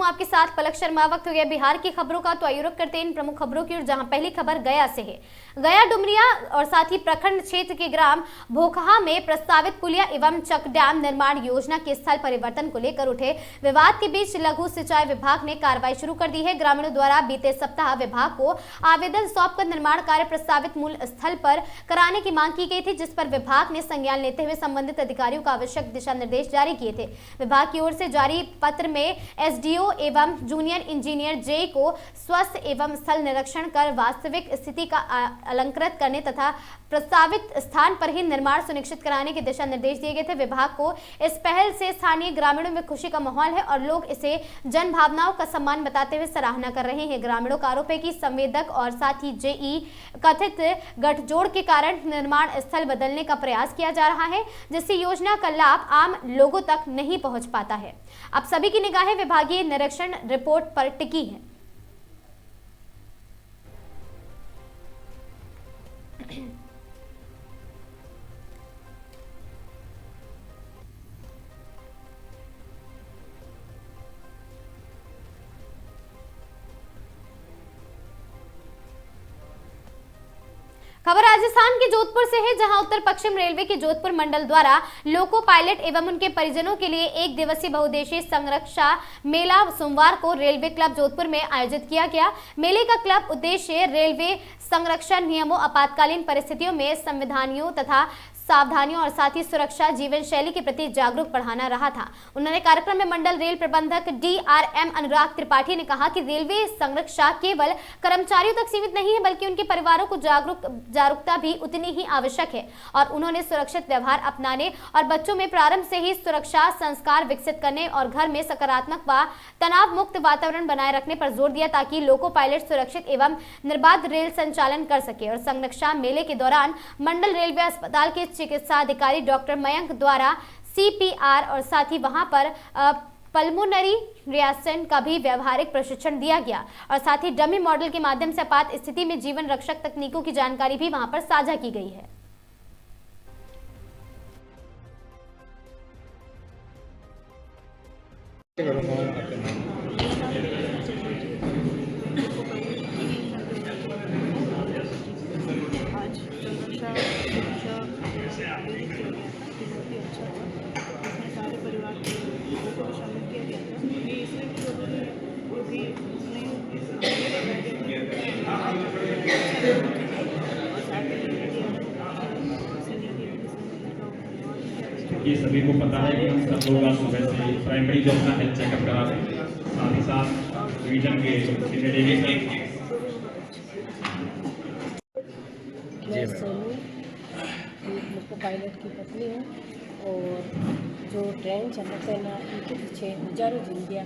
आपके साथ पलक शर्मा। वक्त हो गया बिहार की खबरों का, तो आइए रुक करते हैं इन प्रमुख खबरों की ओर, जहां पहली खबर गया से है। गया डुमरिया और साथ ही प्रखंड क्षेत्र के ग्राम भोकहा में प्रस्तावित पुलिया एवं चक डैम निर्माण योजना के स्थल परिवर्तन को लेकर उठे विवाद के बीच लघु सिंचाई विभाग ने कार्रवाई शुरू कर दी है। ग्रामीणों द्वारा बीते सप्ताह विभाग को आवेदन सौंपकर निर्माण कार्य प्रस्तावित मूल स्थल पर कराने की मांग की गई थी, जिस पर विभाग ने संज्ञान लेते हुए संबंधित अधिकारियों को आवश्यक दिशा निर्देश जारी किए थे। विभाग की ओर से जारी पत्र में एसडीओ एवं जूनियर इंजीनियर जे को स्वस्थ एवं स्थल निरीक्षण कर वास्तविक स्थिति का अलंकृत करने तथा प्रस्तावित स्थान पर ही निर्माण सुनिश्चित कराने के दिशा निर्देश दिए गए थे। विभाग को इस पहल से स्थानीय ग्रामीणों में खुशी का माहौल है और लोग इसे जन भावनाओं का सम्मान बताते हुए सराहना कर रहे हैं। ग्रामीणों का आरोप है कि संवेदक और साथ ही जेई कथित गठजोड़ के कारण निर्माण स्थल बदलने का प्रयास किया जा रहा है, जिससे योजना का लाभ आम लोगों तक नहीं पहुंच पाता है। अब सभी की निगाहें विभागीय निरीक्षण रिपोर्ट पर टिकी है। खबर राजस्थान के जोधपुर से है, जहां उत्तर पश्चिम रेलवे के जोधपुर मंडल द्वारा लोको पायलट एवं उनके परिजनों के लिए एक दिवसीय बहुउद्देशीय संरक्षा मेला सोमवार को रेलवे क्लब जोधपुर में आयोजित किया गया। मेले का क्लब उद्देश्य रेलवे संरक्षण नियमों, आपातकालीन परिस्थितियों में संविधानियों तथा सावधानियों और साथ ही सुरक्षा जीवन शैली के प्रति जागरूक बढ़ाना रहा था। उन्होंने कार्यक्रम में मंडल रेल प्रबंधक DRM अनुराग त्रिपाठी ने कहा कि रेलवे संरक्षा केवल कर्मचारियों तक सीमित नहीं है, बल्कि उनके परिवारों को जागरूकता भी उतनी ही आवश्यक है और उन्होंने सुरक्षित व्यवहार अपनाने और बच्चों में प्रारंभ से ही सुरक्षा संस्कार विकसित करने और घर में सकारात्मक व तनाव मुक्त वातावरण बनाए रखने पर जोर दिया, ताकि लोको पायलट सुरक्षित एवं निर्बाध रेल संचालन कर सके। और संरक्षा मेले के दौरान मंडल रेलवे अस्पताल के चिकित्सा अधिकारी डॉक्टर मयंक द्वारा CPR और साथ ही वहां पर पल्मोनरी रिएक्शन का भी व्यवहारिक प्रशिक्षण दिया गया और साथ ही डमी मॉडल के माध्यम से आपात स्थिति में जीवन रक्षक तकनीकों की जानकारी भी वहां पर साझा की गई है। सारे परिवार के लोगों को शामिल किया गया था। ये इसलिए की जरूरी है क्योंकि ये सभी को पता है कि हम सब लोग आज सुबह से प्राइमरी जो अपना हेल्थ चेकअप करा रहे हैं, साथ ही साथ डिवीजन के लोको पायलट की पत्नी हूँ और जो ट्रेन चलाते हैं ना, उनके पीछे हजारों जिंदगियाँ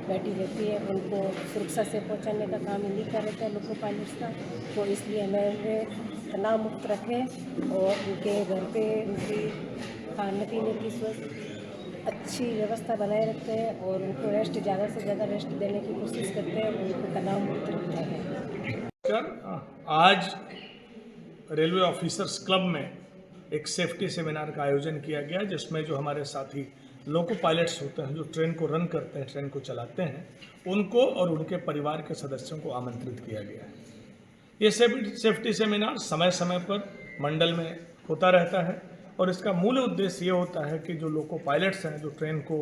बैठी रहती है, उनको सुरक्षा से पहुंचाने का काम इन्हीं का रहता है लोको पायलट्स का। तो इसलिए हमें तनाव मुक्त रखें और उनके घर पे उनकी खाने पीने की स्वस्थ अच्छी व्यवस्था बनाए रखते हैं और उनको रेस्ट ज़्यादा से ज़्यादा रेस्ट देने की कोशिश करते हैं और उनको तनाव मुक्त रखते हैं। आज रेलवे ऑफिसर्स क्लब में एक सेफ्टी सेमिनार का आयोजन किया गया, जिसमें जो हमारे साथी लोको पायलट्स होते हैं, जो ट्रेन को रन करते हैं, ट्रेन को चलाते हैं, उनको और उनके परिवार के सदस्यों को आमंत्रित किया गया है। ये सेफ्टी सेमिनार समय समय पर मंडल में होता रहता है और इसका मूल उद्देश्य ये होता है कि जो लोको पायलट्स हैं, जो ट्रेन को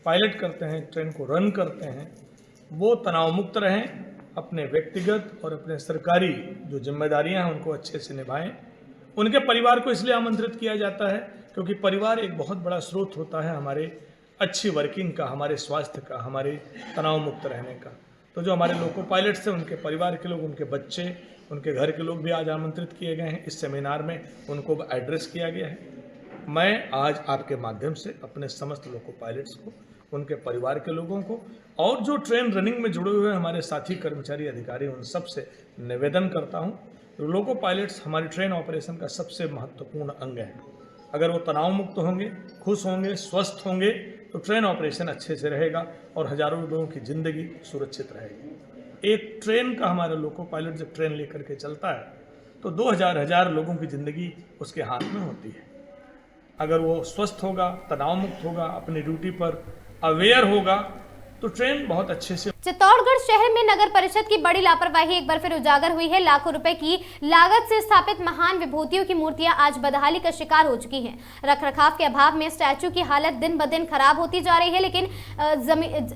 पायलट करते हैं, ट्रेन को रन करते हैं, वो तनाव मुक्त रहें, अपने व्यक्तिगत और अपने सरकारी जो जिम्मेदारियां हैं उनको अच्छे से निभाएं। उनके परिवार को इसलिए आमंत्रित किया जाता है क्योंकि परिवार एक बहुत बड़ा स्रोत होता है हमारे अच्छी वर्किंग का, हमारे स्वास्थ्य का, हमारे तनाव मुक्त रहने का। तो जो हमारे लोको पायलट्स हैं, उनके परिवार के लोग, उनके बच्चे, उनके घर के लोग भी आज आमंत्रित किए गए हैं। इस सेमिनार में उनको एड्रेस किया गया है। मैं आज आपके माध्यम से अपने समस्त लोको पायलट्स को, उनके परिवार के लोगों को और जो ट्रेन रनिंग में जुड़े हुए हमारे साथी कर्मचारी अधिकारी, उन सब से निवेदन करता हूं, लोको पायलट्स हमारी ट्रेन ऑपरेशन का सबसे महत्वपूर्ण अंग है। अगर वो तनाव मुक्त होंगे, खुश होंगे, स्वस्थ होंगे, तो ट्रेन ऑपरेशन अच्छे से रहेगा और हजारों लोगों की ज़िंदगी सुरक्षित रहेगी। एक ट्रेन का हमारा लोको पायलट जब ट्रेन लेकर के चलता है तो 2000 लोगों की ज़िंदगी उसके हाथ में होती है। अगर वो स्वस्थ होगा, तनाव मुक्त होगा, अपनी ड्यूटी पर अवेयर होगा, तो ट्रेन बहुत अच्छे से। चित्तौड़गढ़ शहर में नगर परिषद की बड़ी लापरवाही एक बार फिर उजागर हुई है। लाखों रुपए की लागत से स्थापित महान विभूतियों की मूर्तियां आज बदहाली का शिकार हो चुकी हैं। रखरखाव के अभाव में स्टैचू की हालत दिन ब दिन खराब होती जा रही है, लेकिन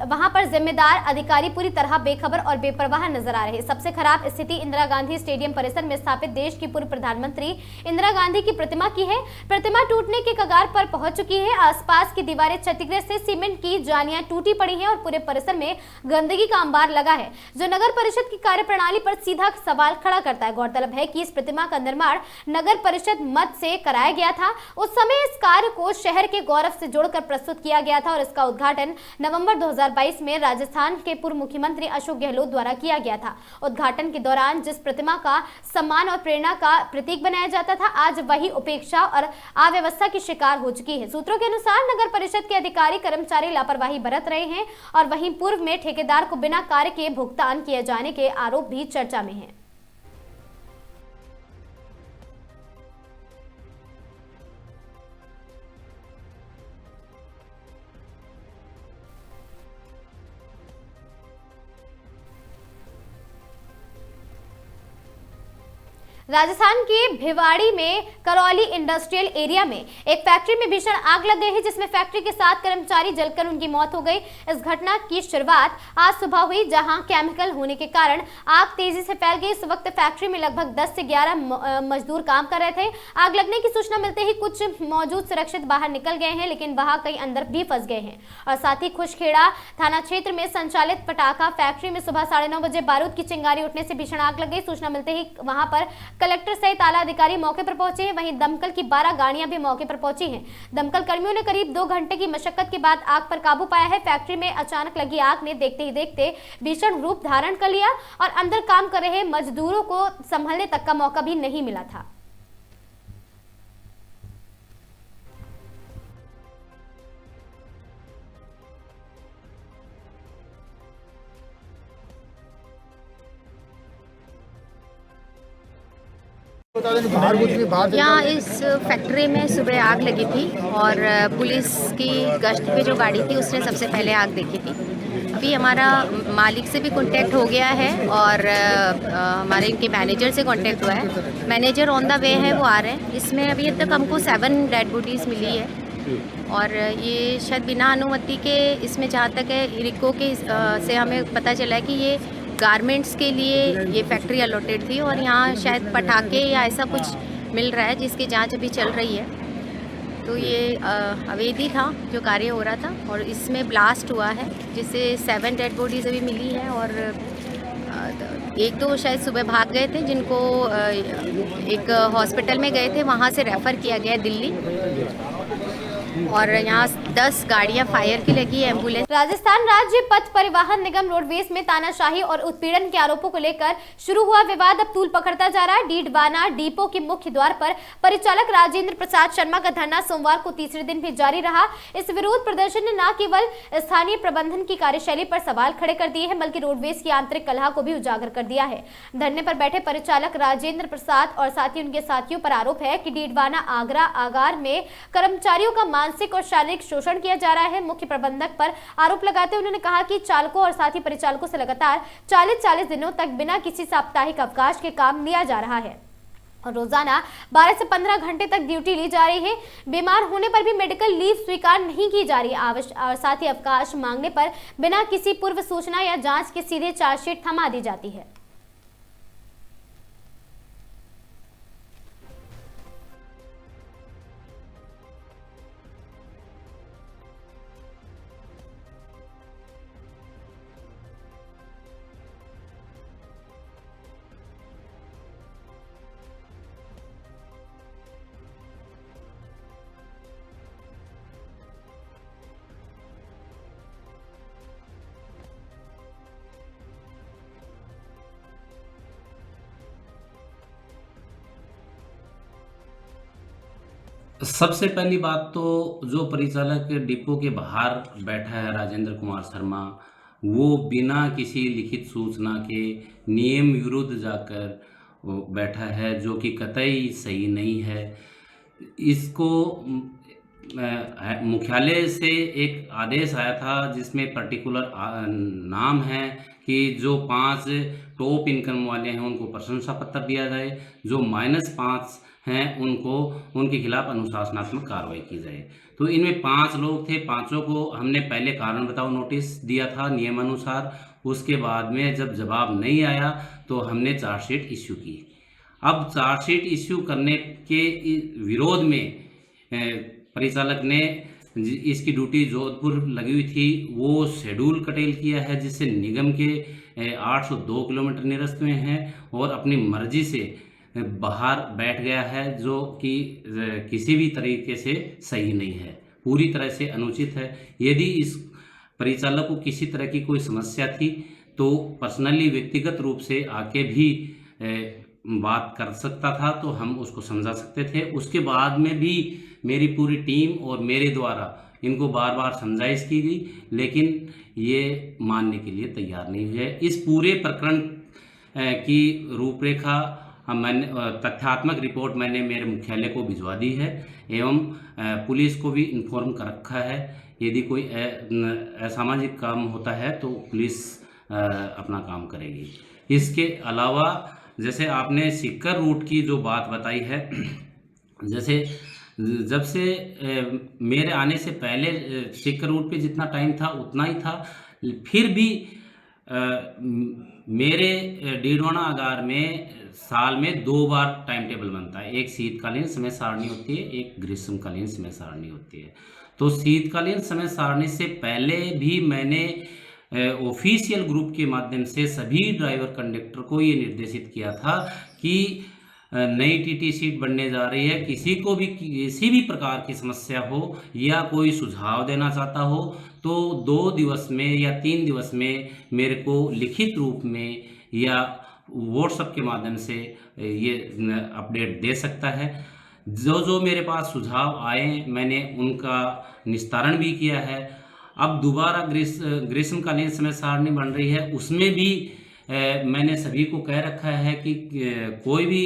वहां पर जिम्मेदार अधिकारी पूरी तरह बेखबर और बेपरवाह नजर आ रहे हैं। सबसे खराब स्थिति इंदिरा गांधी स्टेडियम परिसर में स्थापित देश की पूर्व प्रधानमंत्री इंदिरा गांधी की प्रतिमा की है। प्रतिमा टूटने के कगार पर पहुंच चुकी है। आसपास की दीवारें क्षतिग्रस्त है, सीमेंट की जालियां टूटी पड़ी हैं और पूरे परिसर में गंदगी का अंबार लगा है, जो नगर परिषद की कार्यप्रणाली पर सीधा सवाल खड़ा करता है। गौरतलब है कि इस प्रतिमा का निर्माण नगर परिषद मद से कराया गया था। उस समय इस कार्य को शहर के गौरव से जोड़कर प्रस्तुत किया गया था और इसका उद्घाटन नवंबर 2022 में राजस्थान के पूर्व मुख्यमंत्री अशोक गहलोत द्वारा किया गया था। उद्घाटन के दौरान जिस प्रतिमा का सम्मान और प्रेरणा का प्रतीक बनाया जाता था, आज वही उपेक्षा और अव्यवस्था की शिकार हो चुकी है। सूत्रों के अनुसार नगर परिषद के अधिकारी कर्मचारी लापरवाही बरत रहे हैं और वहीं पूर्व में ठेकेदार को बिना कार्य के भुगतान किए जाने के आरोप भी चर्चा में हैं। राजस्थान के भिवाड़ी में करौली इंडस्ट्रियल एरिया में एक फैक्ट्री में भीषण आग लग गई है, जिसमें फैक्ट्री के 7 कर्मचारी जलकर उनकी मौत हो गई। इस घटना की शुरुआत आज सुबह हुई, जहां केमिकल होने के कारण आग तेजी से फैल गई। इस वक्त फैक्ट्री में लगभग 10 से 11 मजदूर काम कर रहे थे। आग लगने की सूचना मिलते ही कुछ मौजूद सुरक्षित बाहर निकल गए हैं, लेकिन वहां कई अंदर भी फंस गए हैं। और साथ ही खुशखेड़ा थाना क्षेत्र में संचालित पटाखा फैक्ट्री में सुबह 9:30 बजे बारूद की चिंगारी उठने से भीषण आग लग गई। सूचना मिलते ही वहां पर कलेक्टर सहित आला अधिकारी मौके पर पहुंचे हैं। वहीं दमकल की 12 गाड़ियां भी मौके पर पहुंची हैं। दमकल कर्मियों ने करीब 2 घंटे की मशक्कत के बाद आग पर काबू पाया है। फैक्ट्री में अचानक लगी आग ने देखते ही देखते भीषण रूप धारण कर लिया और अंदर काम कर रहे मजदूरों को संभलने तक का मौका भी नहीं मिला था। यहाँ इस फैक्ट्री में सुबह आग लगी थी और पुलिस की गश्त पे जो गाड़ी थी उसने सबसे पहले आग देखी थी। अभी हमारा मालिक से भी कांटेक्ट हो गया है और हमारे इनके मैनेजर से कांटेक्ट हुआ है। मैनेजर ऑन द वे है, वो आ रहे हैं। इसमें अभी तक हमको 7 डेड बॉडीज़ मिली है और ये शायद बिना अनुमति के, इसमें जहाँ तक है इरिको के से हमें पता चला है कि ये गारमेंट्स के लिए ये फैक्ट्री अलॉटेड थी और यहाँ शायद पटाखे या ऐसा कुछ मिल रहा है जिसकी जांच अभी चल रही है। तो ये अवैधी था जो कार्य हो रहा था और इसमें ब्लास्ट हुआ है, जिससे 7 डेड बॉडीज़ अभी मिली हैं और 1-2 शायद सुबह भाग गए थे, जिनको एक हॉस्पिटल में गए थे, वहाँ से रेफ़र किया गया दिल्ली। और यहाँ 10 गाड़ियाँ फायर की लगी, एम्बुलेंस। राजस्थान राज्य पथ परिवहन निगम रोडवेज में तानाशाही और उत्पीड़न के आरोपों को लेकर शुरू हुआ विवाद अब तूल पकड़ता जा रहा है। डीडवाना डिपो के मुख्य द्वार पर परिचालक राजेंद्र प्रसाद शर्मा का धरना सोमवार को तीसरे दिन भी जारी रहा। इस विरोध प्रदर्शन ने न केवल स्थानीय प्रबंधन की कार्यशैली पर सवाल खड़े कर दिए हैं, बल्कि रोडवेज की आंतरिक कलह को भी उजागर कर दिया है। धरने पर बैठे परिचालक राजेंद्र प्रसाद और साथ ही उनके साथियों पर आरोप है कि डीडवाना आगरा आगार में कर्मचारियों का मानसिक और शारीरिक शोषण किया जा रहा है। मुख्य प्रबंधक पर आरोप लगाते हुए उन्होंने कहा कि चालकों और साथी परिचालकों से लगातार 40-40 दिनों तक बिना किसी साप्ताहिक अवकाश के काम लिया जा रहा है और रोजाना 12 से 15 घंटे तक ड्यूटी ली जा रही है। बीमार होने पर भी मेडिकल लीव स्वीकार नहीं की जा रही है और साथ ही अवकाश मांगने पर बिना किसी पूर्व सूचना या जांच के सीधे चार्जशीट थमा दी जाती है। सबसे पहली बात तो जो परिचालक डिपो के बाहर बैठा है राजेंद्र कुमार शर्मा, वो बिना किसी लिखित सूचना के नियम विरुद्ध जाकर बैठा है, जो कि कतई सही नहीं है। इसको मुख्यालय से एक आदेश आया था जिसमें पर्टिकुलर नाम है कि जो 5 टॉप इनकम वाले हैं उनको प्रशंसा पत्र दिया जाए, जो -5 हैं उनको उनके खिलाफ अनुशासनात्मक कार्रवाई की जाए। तो इनमें 5 लोग थे, पांचों को हमने पहले कारण बताओ नोटिस दिया था नियमानुसार। उसके बाद में जब जवाब नहीं आया तो हमने चार्जशीट इश्यू की। अब चार्जशीट इश्यू करने के विरोध में परिचालक ने इसकी ड्यूटी जोधपुर लगी हुई थी, वो शेड्यूल कटेल किया है जिससे निगम के 802 किलोमीटर निरस्त में हैं और अपनी मर्जी से बाहर बैठ गया है, जो कि किसी भी तरीके से सही नहीं है, पूरी तरह से अनुचित है। यदि इस परिचालक को किसी तरह की कोई समस्या थी तो पर्सनली व्यक्तिगत रूप से आके भी बात कर सकता था, तो हम उसको समझा सकते थे। उसके बाद में भी मेरी पूरी टीम और मेरे द्वारा इनको बार बार समझाइश की गई, लेकिन ये मानने के लिए तैयार नहीं हुए। इस पूरे प्रकरण की रूपरेखा मैंने तथ्यात्मक रिपोर्ट मैंने मेरे मुख्यालय को भिजवा दी है एवं पुलिस को भी इन्फॉर्म कर रखा है। यदि कोई असामाजिक काम होता है तो पुलिस अपना काम करेगी। इसके अलावा जैसे आपने सीकर रूट की जो बात बताई है, जैसे जब से मेरे आने से पहले सीकर रूट पे जितना टाइम था उतना ही था, फिर भी मेरे डीडवाना आगार में साल में 2 बार टाइम टेबल बनता है। एक शीतकालीन समय सारणी होती है, एक ग्रीष्मकालीन समय सारणी होती है। तो शीतकालीन समय सारणी से पहले भी मैंने ऑफिशियल ग्रुप के माध्यम से सभी ड्राइवर कंडक्टर को ये निर्देशित किया था कि नई टीटी सीट बनने जा रही है, किसी को भी किसी भी प्रकार की समस्या हो या कोई सुझाव देना चाहता हो तो 2 दिवस में या 3 दिवस में मेरे को लिखित रूप में या व्हाट्सएप के माध्यम से ये अपडेट दे सकता है। जो मेरे पास सुझाव आए मैंने उनका निस्तारण भी किया है। अब दोबारा ग्रीष्मकालीन समय सारणी बन रही है, उसमें भी मैंने सभी को कह रखा है कि कोई भी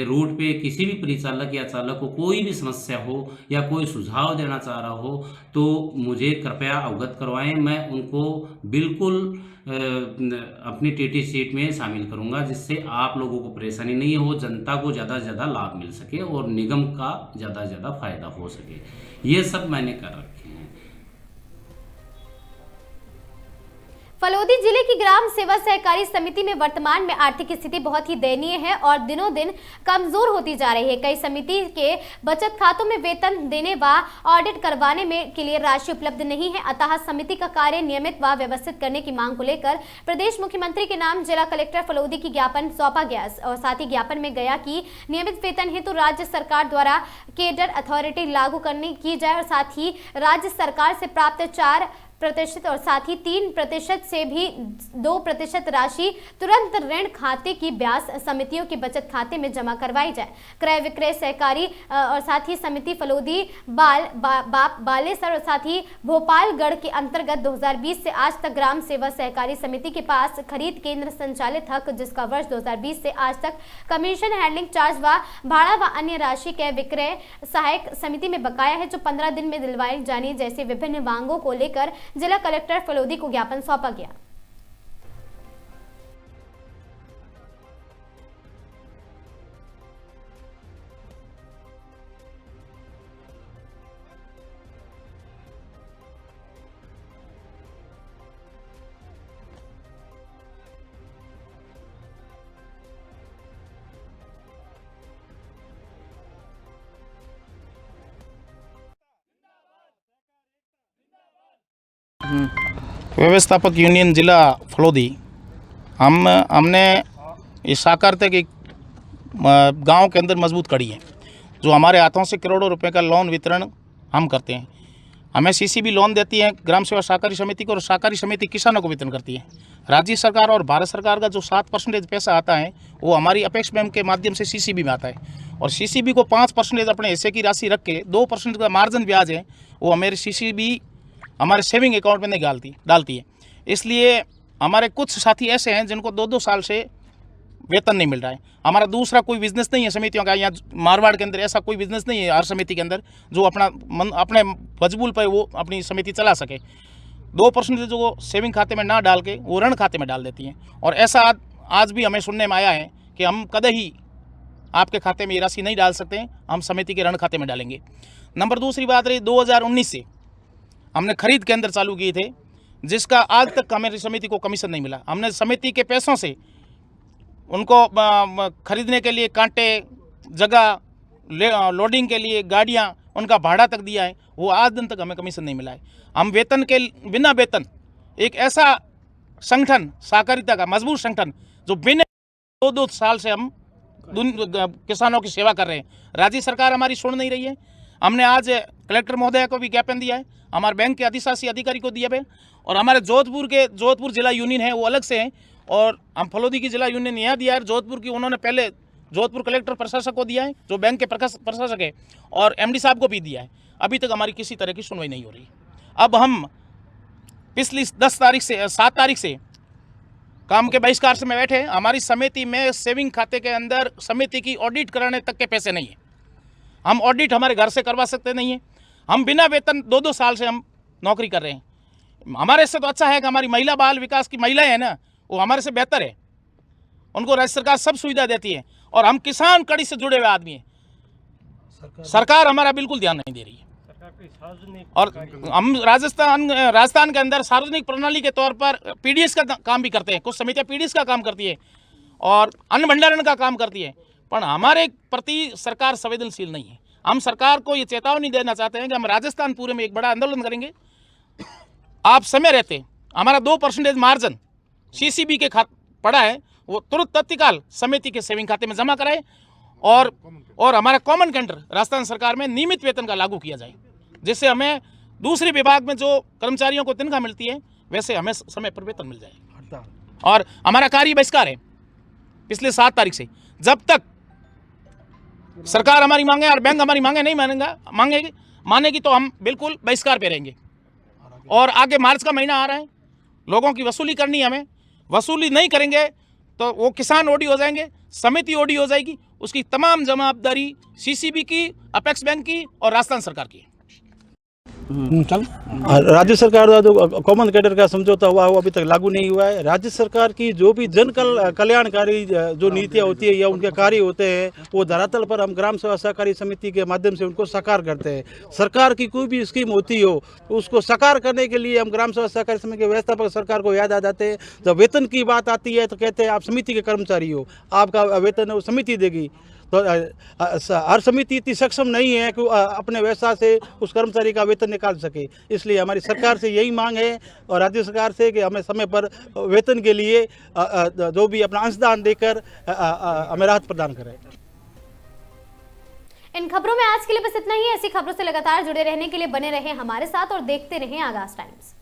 रूट पे किसी भी परिचालक या चालक को कोई भी समस्या हो या कोई सुझाव देना चाह रहा हो तो मुझे कृपया अवगत करवाएं। मैं उनको बिल्कुल अपनी टीटी सीट में शामिल करूंगा, जिससे आप लोगों को परेशानी नहीं हो, जनता को ज़्यादा से ज़्यादा लाभ मिल सके और निगम का ज़्यादा से ज़्यादा फायदा हो सके। ये सब मैंने कर रखे हैं। फलोदी जिले की ग्राम सेवा सहकारी समिति में वर्तमान में आर्थिक स्थिति बहुत ही दयनीय है और दिनों दिन कमजोर होती जा रही है। कई समिति के बचत खातों में वेतन देने व ऑडिट करवाने में के लिए राशि उपलब्ध नहीं है। अतः समिति का कार्य नियमित व व्यवस्थित करने की मांग को लेकर प्रदेश मुख्यमंत्री के नाम जिला कलेक्टर फलोदी की ज्ञापन सौंपा गया और साथ ही ज्ञापन में गया कि नियमित वेतन हेतु राज्य सरकार द्वारा केडर अथॉरिटी लागू करने की जाए और साथ ही राज्य सरकार से प्राप्त 4% और साथ ही 3% से भी 2% राशि तुरंत ऋण खाते की ब्याज समितियों के बचत खाते में जमा करवाई जाए। क्रय विक्रय सहकारी और साथ ही समिति फलोदी बालेसर और साथ ही भोपालगढ़ के अंतर्गत 2020 से आज तक ग्राम सेवा सहकारी समिति के पास खरीद केंद्र संचालित हक, जिसका वर्ष 2020 से आज तक कमीशन, हैंडलिंग चार्ज व भाड़ा व अन्य राशि क्रय विक्रय सहायक समिति में बकाया है, जो 15 दिन में दिलवाई जानी जैसे विभिन्न मांगों को लेकर जिला कलेक्टर फलोदी को ज्ञापन सौंपा गया। व्यवस्थापक यूनियन जिला फलोदी हमने इस साकार तक एक गांव के अंदर मजबूत कड़ी है, जो हमारे हाथों से करोड़ों रुपए का लोन वितरण हम करते हैं। हमें सीसीबी लोन देती है ग्राम सेवा सहकारी समिति को और सहकारी समिति किसानों को वितरण करती है। राज्य सरकार और भारत सरकार का जो 7% पैसा आता है वो हमारी अपेक्स बैंक के माध्यम से सीसीबी में आता है और सीसीबी को 5% अपने हिस्से की राशि रख के 2% का मार्जिन ब्याज है वो हमारी सीसीबी हमारे सेविंग अकाउंट में नहीं डालती है। इसलिए हमारे कुछ साथी ऐसे हैं जिनको 2-2 साल से वेतन नहीं मिल रहा है। हमारा दूसरा कोई बिजनेस नहीं है समितियों का, यहाँ मारवाड़ के अंदर ऐसा कोई बिजनेस नहीं है हर समिति के अंदर जो अपने फजबूल पर वो अपनी समिति चला सके। 2% जो वो सेविंग खाते में ना डाल के वो ऋण खाते में डाल देती हैं, और ऐसा आज भी हमें सुनने में आया है कि हम कदे ही आपके खाते में ये राशि नहीं डाल सकते, हम समिति के ऋण खाते में डालेंगे। नंबर दूसरी बात रही 2019 से हमने खरीद केंद्र चालू किए थे, जिसका आज तक हमें समिति को कमीशन नहीं मिला। हमने समिति के पैसों से उनको खरीदने के लिए कांटे, जगह, लोडिंग के लिए गाड़ियां, उनका भाड़ा तक दिया है, वो आज दिन तक हमें कमीशन नहीं मिला है। हम वेतन के बिना वेतन एक ऐसा संगठन, सहकारिता का मजबूत संगठन जो बिना 2 साल से हम किसानों की सेवा कर रहे हैं, राज्य सरकार हमारी सुन नहीं रही है। हमने आज कलेक्टर महोदय को भी ज्ञापन दिया है, हमारे बैंक के अधिशासी अधिकारी को दिया है, और हमारे जोधपुर जिला यूनियन है वो अलग से हैं, और हम फलोदी की जिला यूनियन यहाँ दिया है। जोधपुर की उन्होंने पहले जोधपुर कलेक्टर प्रशासक को दिया है जो बैंक के प्रशासक है, और एमडी साहब को भी दिया है। अभी तक हमारी किसी तरह की सुनवाई नहीं हो रही। अब हम पिछली 7 तारीख से काम के बहिष्कार से में बैठे हैं। हमारी समिति में सेविंग खाते के अंदर समिति की ऑडिट कराने तक के पैसे नहीं है। हम ऑडिट हमारे घर से करवा सकते नहीं है। हम बिना वेतन 2 साल से हम नौकरी कर रहे हैं। हमारे से तो अच्छा है कि हमारी महिला बाल विकास की महिलाएं हैं ना, वो हमारे से बेहतर है, उनको राज्य सरकार सब सुविधा देती है, और हम किसान कड़ी से जुड़े हुए आदमी हैं। सरकार हमारा बिल्कुल ध्यान नहीं दे रही है। और हम राजस्थान के अंदर सार्वजनिक प्रणाली के तौर पर पीडीएस का काम भी करते हैं, कुछ समितियां पीडीएस का काम करती है और अन्न भंडारण का काम करती है, पर हमारे प्रति सरकार संवेदनशील नहीं है। हम सरकार को ये चेतावनी देना चाहते हैं कि हम राजस्थान पूरे में एक बड़ा आंदोलन करेंगे। आप समय रहते हमारा 2% मार्जिन सीसीबी के पड़ा है, वो तुरंत तत्काल समिति के सेविंग खाते में जमा कराए, और हमारा कॉमन कैलेंडर राजस्थान सरकार में नियमित वेतन का लागू किया जाए, जिससे हमें दूसरे विभाग में जो कर्मचारियों को तनख्वाह मिलती है वैसे हमें समय पर वेतन मिल जाए। और हमारा कार्य बहिष्कार है पिछले 7 तारीख से, जब तक सरकार हमारी मांगे और बैंक हमारी मांगे नहीं मानेगी तो हम बिल्कुल बहिष्कार पे रहेंगे। और आगे मार्च का महीना आ रहा है, लोगों की वसूली करनी है, हमें वसूली नहीं करेंगे तो वो किसान ओडी हो जाएंगे, समिति ओडी हो जाएगी, उसकी तमाम जवाबदारी सीसीबी की, अपेक्स बैंक की और राजस्थान सरकार की। राज्य सरकार द्वारा जो कॉमन कैडर का समझौता हुआ वो अभी तक लागू नहीं हुआ है। राज्य सरकार की जो भी जन कल्याणकारी जो नीतियाँ होती है या उनके कार्य होते हैं वो धरातल पर हम ग्राम सेवा सहकारी समिति के माध्यम से उनको साकार करते हैं। सरकार की कोई भी स्कीम होती हो उसको साकार करने के लिए हम ग्राम सेवा सहकारी समिति के व्यवस्थापक सरकार को याद आ जाते हैं। जब वेतन की बात आती है तो कहते हैं आप समिति के कर्मचारी हो, आपका वेतन वो समिति देगी। तो हर समिति इतनी सक्षम नहीं है कि अपने व्यवसाय से उस कर्मचारी का वेतन निकाल सके। इसलिए हमारी सरकार से यही मांग है और राज्य सरकार से कि हमें समय पर वेतन के लिए जो भी अपना अंशदान देकर हमें राहत प्रदान करें। इन खबरों में आज के लिए बस इतना ही। ऐसी खबरों से लगातार जुड़े रहने के लिए बने रहें हमारे साथ और देखते रहें आगाज टाइम्स।